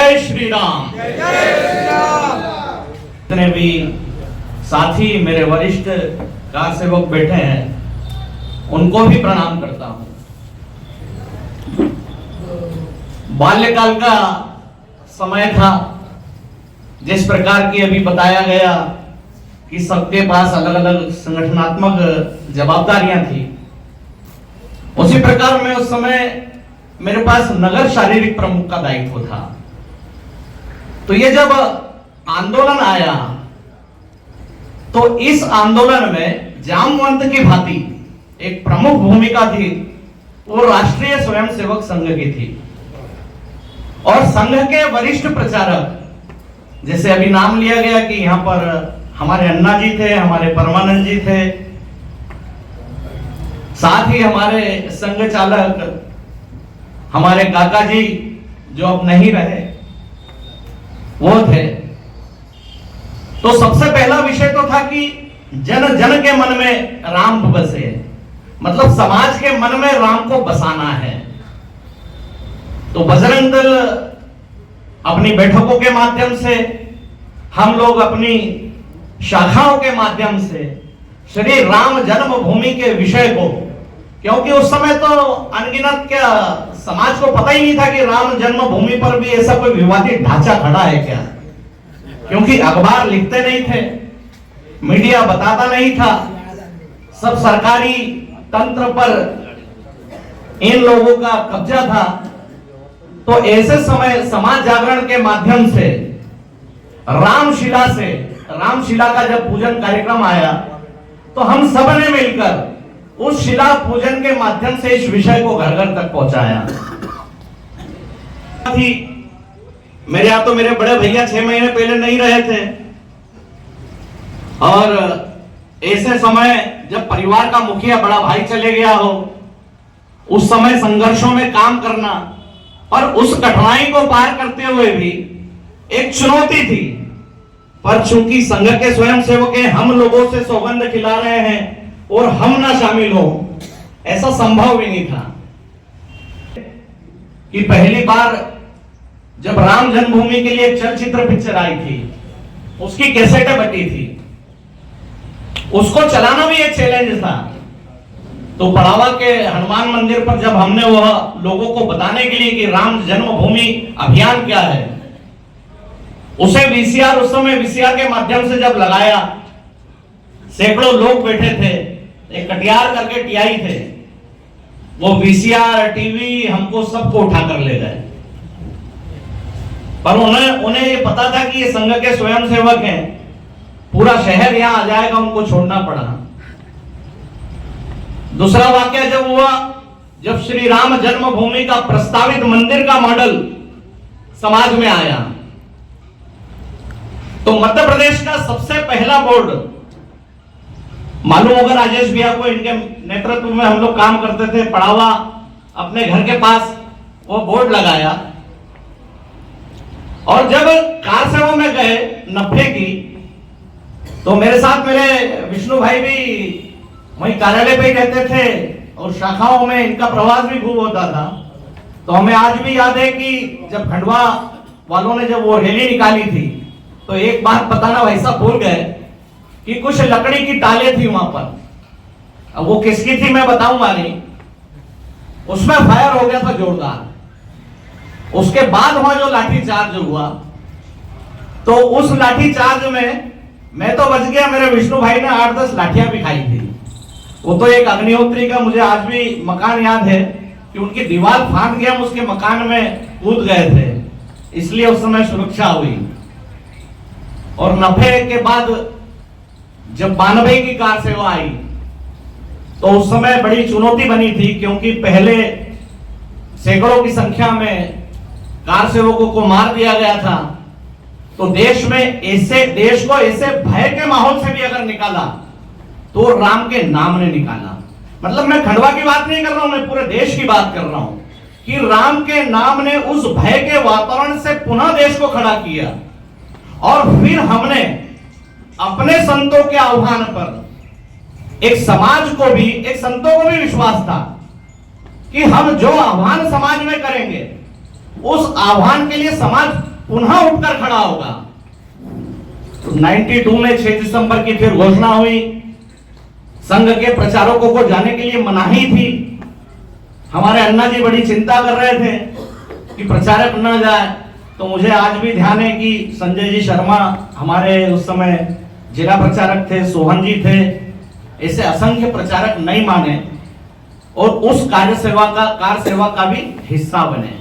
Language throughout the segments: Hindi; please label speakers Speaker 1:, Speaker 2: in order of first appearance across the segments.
Speaker 1: जय श्री राम। जितने भी साथी मेरे वरिष्ठ कार सेवक बैठे हैं उनको भी प्रणाम करता हूं। बाल्यकाल का समय था, जिस प्रकार की अभी बताया गया कि सबके पास अलग अलग संगठनात्मक जवाबदारियां थी, उसी प्रकार में उस समय मेरे पास नगर शारीरिक प्रमुख का दायित्व था। तो ये जब आंदोलन आया तो इस आंदोलन में जामवंत की भांति एक प्रमुख भूमिका थी, वो राष्ट्रीय स्वयंसेवक संघ की थी। और संघ के वरिष्ठ प्रचारक, जैसे अभी नाम लिया गया कि यहां पर हमारे अन्ना जी थे, हमारे परमानंद जी थे, साथ ही हमारे संघ चालक हमारे काका जी जो अब नहीं रहे वो थे। तो सबसे पहला विषय तो था कि जन जन के मन में राम बसे, मतलब समाज के मन में राम को बसाना है। तो बजरंग दल अपनी बैठकों के माध्यम से, हम लोग अपनी शाखाओं के माध्यम से श्री राम जन्मभूमि के विषय को, क्योंकि उस समय तो अनगिनत क्या समाज को पता ही नहीं था कि राम जन्मभूमि पर भी ऐसा कोई विवादित ढांचा खड़ा है क्या, क्योंकि अखबार लिखते नहीं थे, मीडिया बताता नहीं था, सब सरकारी तंत्र पर इन लोगों का कब्जा था। तो ऐसे समय समाज जागरण के माध्यम से रामशिला का जब पूजन कार्यक्रम आया तो हम सब ने मिलकर उस शिला पूजन के माध्यम से इस विषय को घर घर तक पहुंचाया। मेरे यहां तो मेरे बड़े भैया 6 महीने पहले नहीं रहे थे, और ऐसे समय जब परिवार का मुखिया बड़ा भाई चले गया हो, उस समय संघर्षों में काम करना और उस कठिनाई को पार करते हुए भी एक चुनौती थी। पर चूंकि संघ के स्वयंसेवक हम लोगों से सौगंध खिला रहे हैं और हम ना शामिल हो, ऐसा संभव भी नहीं था। कि पहली बार जब राम जन्मभूमि के लिए एक चलचित्र पिक्चर आई थी, उसकी कैसेटें बटी थी, उसको चलाना भी एक चैलेंज था। तो पड़ावा के हनुमान मंदिर पर जब हमने वह लोगों को बताने के लिए कि राम जन्मभूमि अभियान क्या है, उसे वीसीआर, उस समय वीसीआर के माध्यम से जब लगाया, सैकड़ों लोग बैठे थे, एक कटियार करके टीआई थे, वो वीसीआर टीवी हमको सबको उठा कर ले गए। पर उन्हें ये पता था कि ये संघ के स्वयंसेवक हैं, पूरा शहर यहां आ जाएगा, उनको छोड़ना पड़ा। दूसरा वाक्य जब हुआ, जब श्री राम जन्मभूमि का प्रस्तावित मंदिर का मॉडल समाज में आया, तो मध्य प्रदेश का सबसे पहला बोर्ड, मालूम होगा राजेश भैया को, इनके नेतृत्व में हम लोग काम करते थे, पड़ावा अपने घर के पास वो बोर्ड लगाया। और जब कार सेवा में गए नफे की, तो मेरे साथ मेरे विष्णु भाई भी वहीं कार्यालय पे ही रहते थे और शाखाओं में इनका प्रवास भी खूब होता था। तो हमें आज भी याद है कि जब खंडवा वालों ने जब वो रैली निकाली थी, तो एक बात बताना भाई साहब भूल गए कि कुछ लकड़ी की टाले थी वहां पर। अब वो किसकी थी मैं बताऊंगा नहीं, उसमें फायर हो गया था जोरदार। उसके बाद वहां जो लाठी चार्ज हुआ, तो उस लाठी चार्ज में मैं तो बच गया, मेरे विष्णु भाई ने 8-10 लाठियां भी खाई थी। वो तो एक अग्निहोत्री का मुझे आज भी मकान याद है कि उनकी दीवार फाट गया, हम उसके मकान में कूद गए थे, इसलिए उस समय सुरक्षा हुई। और नफे के बाद जब 92 की कार सेवा आई, तो उस समय बड़ी चुनौती बनी थी, क्योंकि पहले सैकड़ों की संख्या में कार सेवकों को मार दिया गया था। तो देश को ऐसे भय के माहौल से भी अगर निकाला तो राम के नाम ने निकाला। मतलब मैं खंडवा की बात नहीं कर रहा हूं, मैं पूरे देश की बात कर रहा हूं कि राम के नाम ने उस भय के वातावरण से पुनः देश को खड़ा किया। और फिर हमने अपने संतों के आह्वान पर एक समाज को भी, एक संतों को भी विश्वास था कि हम जो आह्वान समाज में करेंगे, उस आह्वान के लिए समाज पुनः उठकर खड़ा होगा। तो 92 में 6 दिसंबर की फिर घोषणा हुई, संघ के प्रचारकों को जाने के लिए मनाही थी। हमारे अन्ना जी बड़ी चिंता कर रहे थे कि प्रचारक न जाए। तो मुझे आज भी ध्यान है कि संजय जी शर्मा हमारे उस समय जिला प्रचारक थे, सोहन जी थे, ऐसे असंख्य प्रचारक नहीं माने और उस कार सेवा का भी हिस्सा बने।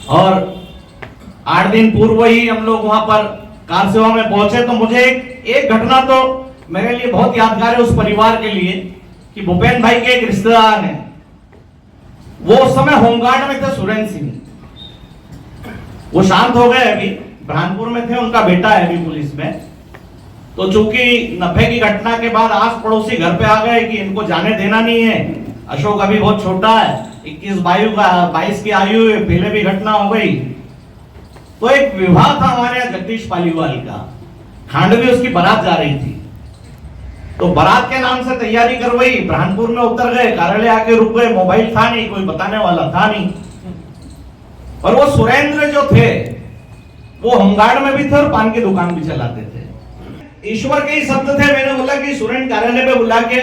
Speaker 1: और 8 दिन पूर्व ही हम लोग वहां पर कार सेवा में पहुंचे। तो मुझे एक घटना तो मेरे लिए बहुत यादगार है उस परिवार के लिए कि भूपेन भाई के एक रिश्तेदार हैं, वो उस समय होमगार्ड में थे, सुरेंद्र सिंह। वो शांत हो गए, अभी बुरहानपुर में थे, उनका बेटा है अभी पुलिस में। तो चूंकि 90 की घटना के बाद आस पड़ोसी घर पे आ गए कि इनको जाने देना नहीं है, अशोक अभी बहुत छोटा है, 21-22 की आयु है, पहले भी घटना हो गई। तो एक विवाह था हमारे यहाँ जगदीश पालीवाल का, खांडवी उसकी बारात जा रही थी। तो बारात के नाम से तैयारी करवाई, बुरहानपुर में उतर गए, कार्यालय आके रुक गए, मोबाइल था नहीं, कोई बताने वाला था नहीं। और वो सुरेंद्र जो थे वो होमगार्ड में भी थे और पान की दुकान भी चलाते थे। ईश्वर के ही शब्द थे। मैंने बोला कि सुरेंद्र कार्यालय पे बुला के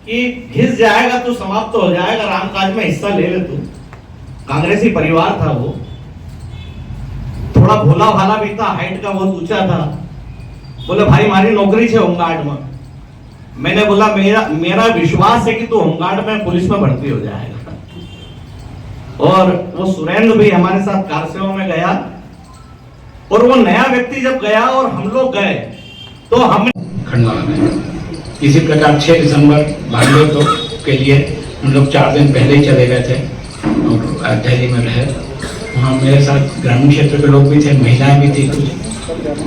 Speaker 1: कि घिस जाएगा तो समाप्त हो जाएगा, रामकाज में हिस्सा ले ले तू। कांग्रेसी परिवार था वो, थोड़ा भोला भाला भी था, हाइट का बहुत ऊंचा था। बोले भाई मारी नौकरी है होमगार्ड में। मैंने बोला मेरा विश्वास है कि तू होमगार्ड में पुलिस में भर्ती हो जाएगा। और वो सुरेंद्र भी हमारे साथ कार सेवा में गया। और वो नया व्यक्ति जब गया और हम लोग गए तो हम
Speaker 2: खंडवा में इसी प्रकार 6 दिसंबर भागवत के लिए हम लोग 4 दिन पहले ही चले गए थे और दिल्ली में रहे। वहाँ मेरे साथ ग्रामीण क्षेत्र के लोग भी थे, महिलाएं भी थी कुछ,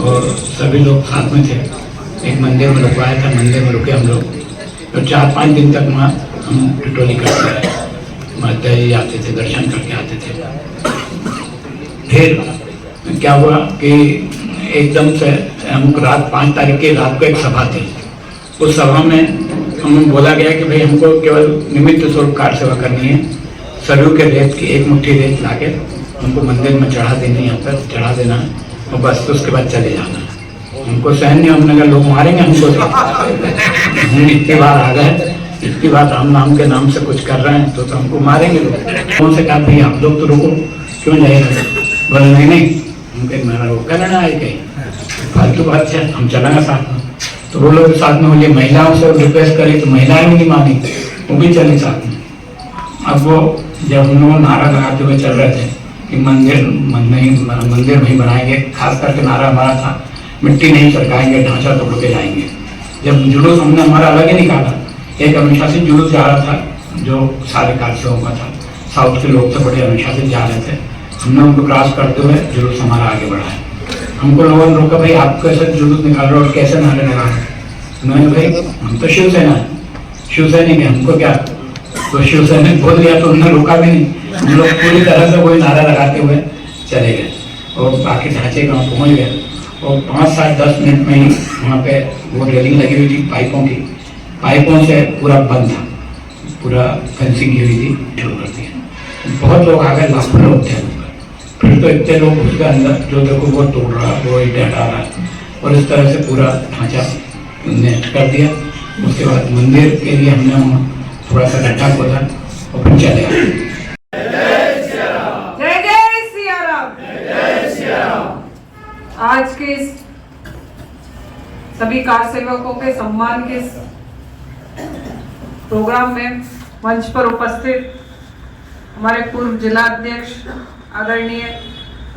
Speaker 2: और सभी लोग साथ में थे। एक मंदिर में रुकवाया था, मंदिर में रुके हम लोग और 4-5 दिन तक वहाँ हम टिटोली करते रहे। दिल्ली आते थे, दर्शन करके आते थे। फिर क्या हुआ कि एकदम से हम रात 5 तारीख की रात को एक सभा थी। उस सभा में हमें बोला गया कि भाई हमको केवल निमित्त स्वरूप कार सेवा करनी है। सरयू के रेत की 1 मुट्ठी रेत लाके हमको मंदिर में चढ़ा देनी, यहाँ पर चढ़ा देना है और बस उसके बाद चले जाना है। हमको सहन नहीं, हमने कहा लोग मारेंगे हमको। हम इतनी बार आ गए, इतनी बार राम नाम के नाम से कुछ कर रहे हैं तो हमको मारेंगे लोग। कौन से कहा भाई आप लोग तो रुको, क्यों जाएगा? बोले नहीं हम कहीं मेरा रोका ना आए, कहीं फालतू बात है, हम चलेंगे साथ में। तो वो लोग साथ में बोलिए, महिलाओं से रिक्वेस्ट करी तो महिलाएं भी नहीं मानी, वो भी चले साथ में। अब वो जब हम लोग नारा लगाते हुए चल रहे थे कि मंदिर नहीं बनाएंगे, खास करके नारा हमारा था मिट्टी नहीं सरकाएंगे, ढांचा तोड़ के जाएंगे। जब जुलूस हमने हमारा अलग ही निकाला, एक अनुशासित जुलूस जा रहा था जो सारे कार्यक्रमों का था, साउथ के लोग तो बड़े अनुशासित जा रहे थे। हमने उनको क्रॉस करते हुए जुलूस हमारा आगे बढ़ा है। हमको लोगों ने रोका, भाई आप कैसे जुलूस निकाल रहे हो और कैसे नारे लगा रहे हो? मैंने भाई हम तो शिवसेना है, शिवसैनिक है, हमको क्या? तो शिवसैनिक बोल दिया तो उन्होंने रोका भी नहीं। हम लोग पूरी तरह से वही नारा लगाते हुए चले गए और बाकी ढांचे गाँव पहुँच गए। और 5-7-10 मिनट में ही वहाँ पे वो रेलिंग लगी हुई थी पाइपों से पूरा बंद था, पूरा फेंसिंग की हुई थी, शुरू कर दिया। बहुत लोग आ गए, लाखों लोग थे। फिर तो इतने लोग उसके अंदर जो देखो वो तोड़ रहा, वो ईंटें हटा रहा और इस तरह से पूरा ढांचा नेट कर दिया। उसके बाद मंदिर के लिए हमने वहाँ थोड़ा सा गड्ढा खोदा और फिर चले आए।
Speaker 3: आज के इस सभी कार सेवकों के सम्मान के प्रोग्राम में मंच पर उपस्थित हमारे पूर्व जिला अध्यक्ष आदरणीय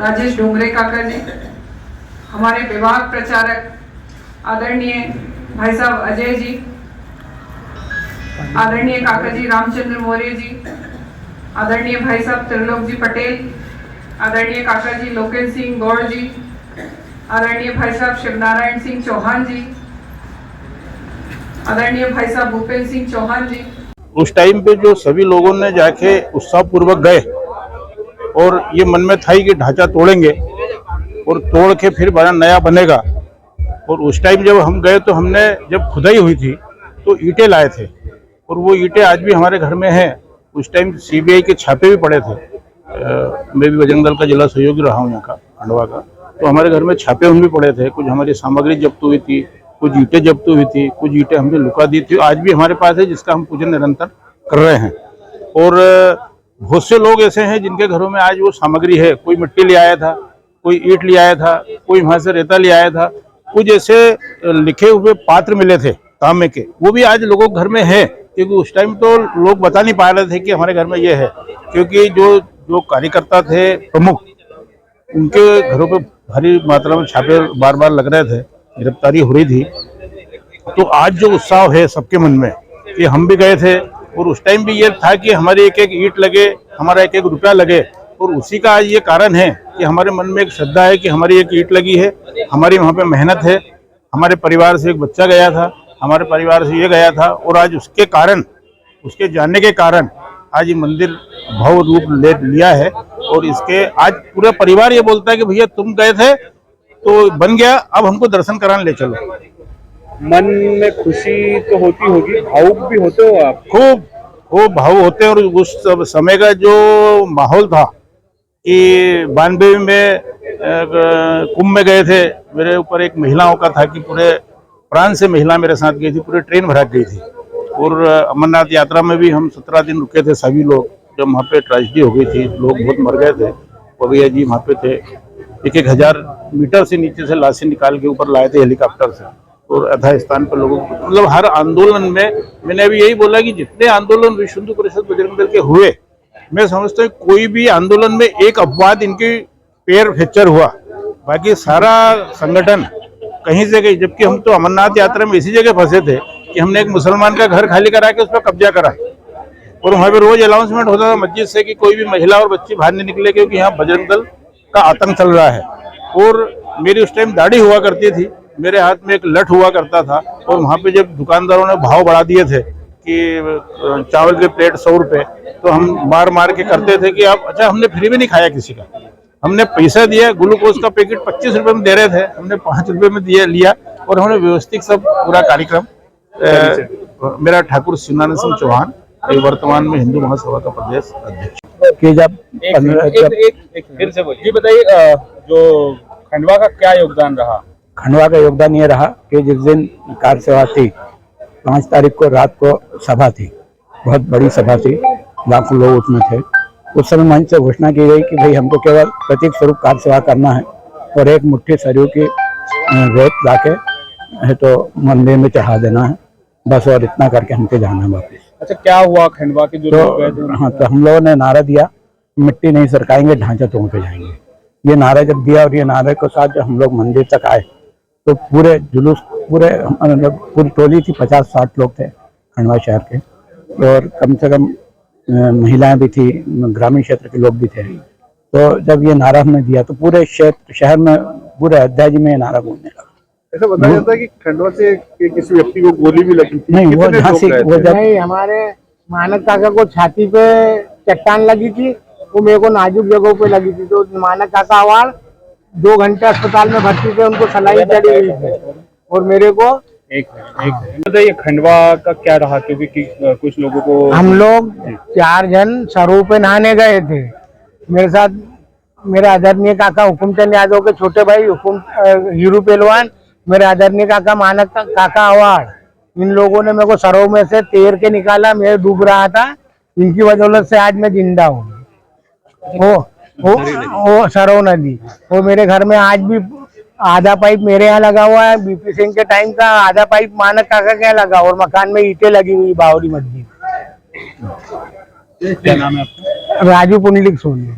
Speaker 3: राजेश डोंगरे काका जी, हमारे विभाग प्रचारक आदरणीय भाई साहब अजय जी, आदरणीय काका जी रामचंद्र मौर्य जी, आदरणीय भाई साहब त्रिलोक जी पटेल, आदरणीय काका जी लोकेश सिंह गौड़ जी, आदरणीय भाई साहब शिवनारायण सिंह चौहान जी, आदरणीय भाई साहब भूपेंद्र सिंह चौहान जी।
Speaker 4: उस टाइम पे जो सभी लोगों ने जाके उत्साह पूर्वक गए और ये मन में था ही कि ढांचा तोड़ेंगे और तोड़ के फिर बड़ा नया बनेगा। और उस टाइम जब हम गए तो हमने जब खुदाई हुई थी तो ईंटें लाए थे और वो ईंटें आज भी हमारे घर में हैं। उस टाइम सीबीआई के छापे भी पड़े थे। मैं भी बजरंग दल का जिला सहयोगी रहा हूँ यहाँ का। खंडवा का, तो हमारे घर में छापे उन भी पड़े थे, कुछ हमारी सामग्री जब्त हुई थी, कुछ ईंटें जब्त हुई थी, कुछ ईंटें हमने लुका दी थी, आज भी हमारे पास है, जिसका हम पूजन निरंतर कर रहे हैं। और बहुत से लोग ऐसे हैं जिनके घरों में आज वो सामग्री है, कोई मिट्टी ले आया था, कोई ईंट ले आया था, कोई वहां से रेता ले आया था, कुछ ऐसे लिखे हुए पात्र मिले थे तांबे के, वो भी आज लोगों के घर में है, क्योंकि उस टाइम तो लोग बता नहीं पा रहे थे कि हमारे घर में ये है, क्योंकि जो कार्यकर्ता थे प्रमुख, उनके घरों पे भारी मात्रा में छापे बार बार लग रहे थे, गिरफ्तारी हो रही थी। तो आज जो उत्साह है सबके मन में, कि हम भी गए थे और उस टाइम भी ये था कि हमारी एक एक ईंट लगे, हमारा एक एक रुपया लगे, और उसी का आज ये कारण है कि हमारे मन में एक श्रद्धा है कि हमारी एक ईंट लगी है, हमारी वहाँ पे मेहनत है, हमारे परिवार से एक बच्चा गया था, हमारे परिवार से ये गया था, और आज उसके कारण, उसके जाने के कारण आज ये मंदिर भव्य रूप ले लिया है। और इसके आज पूरा परिवार ये बोलता है कि भैया तुम गए थे तो बन गया, अब हमको दर्शन कराने ले चलो।
Speaker 5: मन में खुशी तो होती होगी, भावुक भी होते हो आप?
Speaker 4: खूब भावुक होते हैं। और उस समय का जो माहौल था कि 92 में कुंभ में गए थे, मेरे ऊपर एक महिलाओं का था कि पूरे प्राण से महिला मेरे साथ गई थी, पूरी ट्रेन भरा गई थी। और अमरनाथ यात्रा में भी हम 17 दिन रुके थे सभी लोग, जब वहाँ पे ट्रेजेडी हो गई थी, लोग बहुत मर गए थे। भैया जी वहाँ पे थे, 1,000 मीटर से नीचे से लाशें निकाल के ऊपर लाए थे हेलीकॉप्टर से, और यथास्थान पर लोगों को, मतलब हर आंदोलन में मैंने अभी यही बोला कि जितने आंदोलन विश्व हिंदू परिषद बजरंग दल के हुए, मैं समझता हूँ कोई भी आंदोलन में एक अपवाद इनके पैर फ्रैक्चर हुआ, बाकी सारा संगठन कहीं से कहीं, जबकि हम तो अमरनाथ यात्रा में इसी जगह फंसे थे कि हमने एक मुसलमान का घर खाली करा के उस पर कब्जा करा, और वहाँ पे रोज अनाउंसमेंट होता था मस्जिद से कि कोई भी महिला और बच्ची बाहर नहीं निकले, क्योंकि यहाँ बजरंग दल का आतंक चल रहा है। और मेरी उस टाइम दाढ़ी हुआ करती थी, मेरे हाथ में एक लठ हुआ करता था, और वहाँ पे जब दुकानदारों ने भाव बढ़ा दिए थे कि चावल के प्लेट 100 रुपए, तो हम मार मार के करते थे कि आप, अच्छा हमने फ्री में नहीं खाया किसी का, हमने पैसा दिया, ग्लूकोज का पैकेट 25 रुपए में दे रहे थे, हमने 5 रुपए में लिया, और हमने व्यवस्थित सब पूरा कार्यक्रम। मेरा ठाकुर शिवनारायण सिंह चौहान, वर्तमान में हिंदू महासभा का प्रदेश अध्यक्ष।
Speaker 5: कि जब एक फिर से बोलिए, बताइए जो खंडवा का क्या योगदान रहा?
Speaker 2: खंडवा का योगदान ये रहा कि जिस दिन कार सेवा थी, 5 तारीख को रात को सभा थी, बहुत बड़ी सभा थी, लाखों लोग उसमें थे। उस समय मंच से घोषणा की गई कि भाई हमको केवल प्रतीक स्वरूप कार सेवा करना है, और एक मुट्ठी सरयू की रेत लाके है तो मंदिर में चढ़ा देना है, बस, और इतना करके हमको जाना है वापस।
Speaker 5: अच्छा, क्या हुआ खंडवा के जो लोग गए थे?
Speaker 2: हाँ, तो हम लोगों ने नारा दिया, मिट्टी नहीं सरकाएंगे, ढांचा तोड़ के जाएंगे। ये नारा जब दिया, और ये नारे के साथ जब हम लोग मंदिर तक आए, तो पूरे जुलूस, पूरी टोली थी, 50-60 लोग थे खंडवा शहर के, और कम से कम महिलाएं भी थी, ग्रामीण क्षेत्र के लोग भी थे। तो जब ये नारा हमने दिया तो पूरे शहर में, पूरे अयोध्या जी में नारा बोलने लगा।
Speaker 5: ऐसा बताया जाता है कि खंडवा से किसी व्यक्ति को गोली भी लगी थी?
Speaker 2: नहीं, वो जब
Speaker 6: नहीं, हमारे मानक काका को छाती पे चट्टान लगी थी, वो मेरे को नाजुक जगहों पे लगी थी, तो मानक काका अवार्ड 2 घंटे अस्पताल में भर्ती थे, उनको सलाई चढ़ी हुई थी, और मेरे को
Speaker 5: एक बताइए खंडवा का क्या रहा? क्योंकि कुछ लोगों को,
Speaker 6: हम लोग 4 जन सरोवर पे नहाने गए थे, मेरे साथ मेरे आदरणीय काका हुकुमचंद यादव के छोटे भाई हीरू पहलवान, मेरे आदरणीय काका मानक काका अवार्ड, इन लोगों ने मेरे को सरोवर में से तैर के निकाला, मैं डूब रहा था, इनकी बदौलत से आज मैं जिंदा हूँ। वो सरोवर नदी, वो मेरे घर में आज भी आधा पाइप मेरे यहाँ लगा हुआ है, बीपी सिंह के टाइम का आधा पाइप मानक काका के यहाँ लगा, और मकान में ईंटें लगी हुई बावरी मस्जिद।
Speaker 5: क्या नाम है आपका?
Speaker 6: राजू पुंडलिक सोनी।